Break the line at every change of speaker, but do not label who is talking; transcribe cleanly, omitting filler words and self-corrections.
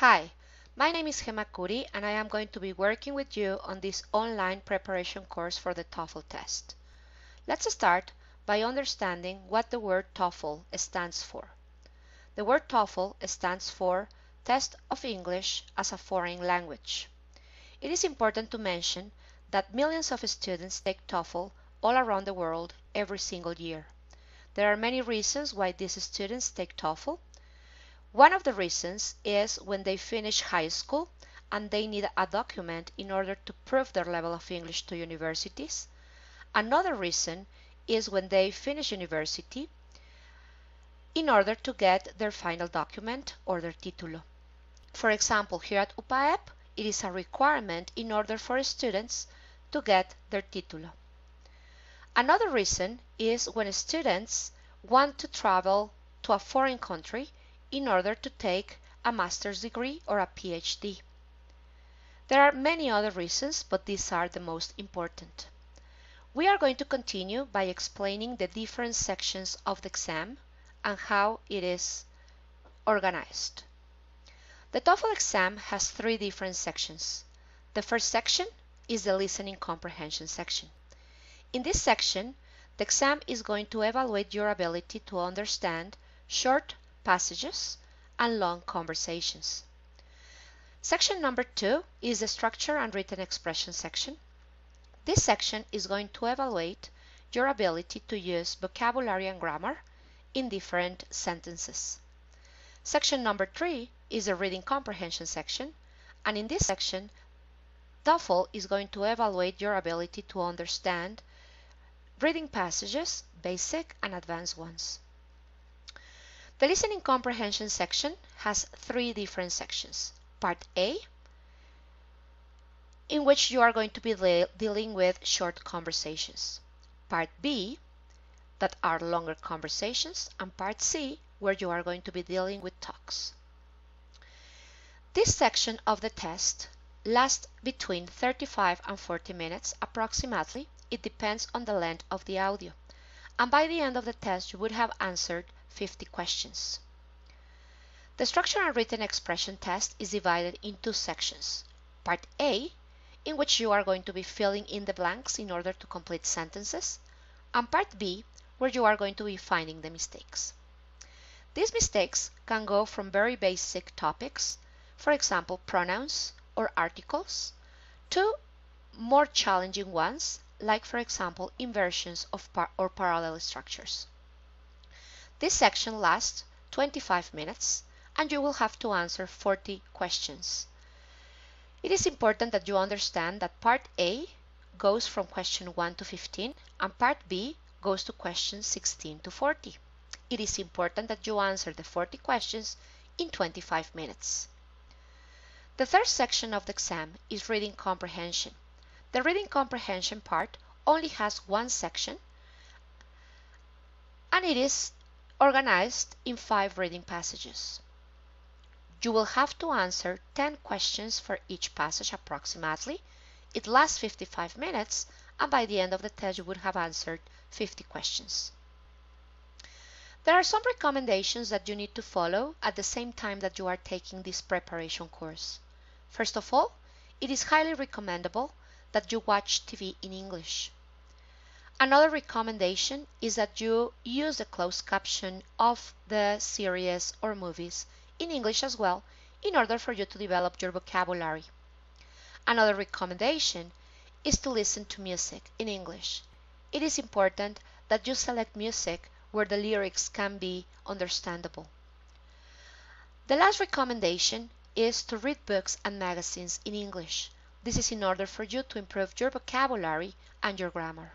Hi, my name is Gemma Curi and I am going to be working with you on this online preparation course for the TOEFL test. Let's start by understanding what the word TOEFL stands for. The word TOEFL stands for Test of English as a Foreign Language. It is important to mention that millions of students take TOEFL all around the world every single year. There are many reasons why these students take TOEFL. One of the reasons is when they finish high school and they need a document in order to prove their level of English to universities. Another reason is when they finish university in order to get their final document or their título. For example, here at UPAEP, it is a requirement in order for students to get their título. Another reason is when students want to travel to a foreign country in order to take a master's degree or a PhD. There are many other reasons, but these are the most important. We are going to continue by explaining the different sections of the exam and how it is organized. The TOEFL exam has three different sections. The first section is the listening comprehension section. In this section, the exam is going to evaluate your ability to understand short passages and long conversations. Section number 2 is the structure and written expression section. This section is going to evaluate your ability to use vocabulary and grammar in different sentences. Section number 3 is the reading comprehension section, and in this section, TOEFL is going to evaluate your ability to understand reading passages, basic and advanced ones. The listening comprehension section has three different sections. Part A, in which you are going to be dealing with short conversations. Part B, that are longer conversations, and Part C, where you are going to be dealing with talks. This section of the test lasts between 35 and 40 minutes approximately. It depends on the length of the audio. And by the end of the test, you would have answered 50 questions. The structure and written expression test is divided in two sections. Part A, in which you are going to be filling in the blanks in order to complete sentences, and Part B, where you are going to be finding the mistakes. These mistakes can go from very basic topics, for example, pronouns or articles, to more challenging ones, like for example, inversions of or parallel structures. This section lasts 25 minutes and you will have to answer 40 questions. It is important that you understand that Part A goes from question 1 to 15 and Part B goes to questions 16 to 40. It is important that you answer the 40 questions in 25 minutes. The third section of the exam is reading comprehension. The reading comprehension part only has one section and it is organized in 5 reading passages. You will have to answer 10 questions for each passage approximately. It lasts 55 minutes and by the end of the test you would have answered 50 questions. There are some recommendations that you need to follow at the same time that you are taking this preparation course. First of all, it is highly recommendable that you watch TV in English. Another recommendation is that you use the closed caption of the series or movies in English as well in order for you to develop your vocabulary. Another recommendation is to listen to music in English. It is important that you select music where the lyrics can be understandable. The last recommendation is to read books and magazines in English. This is in order for you to improve your vocabulary and your grammar.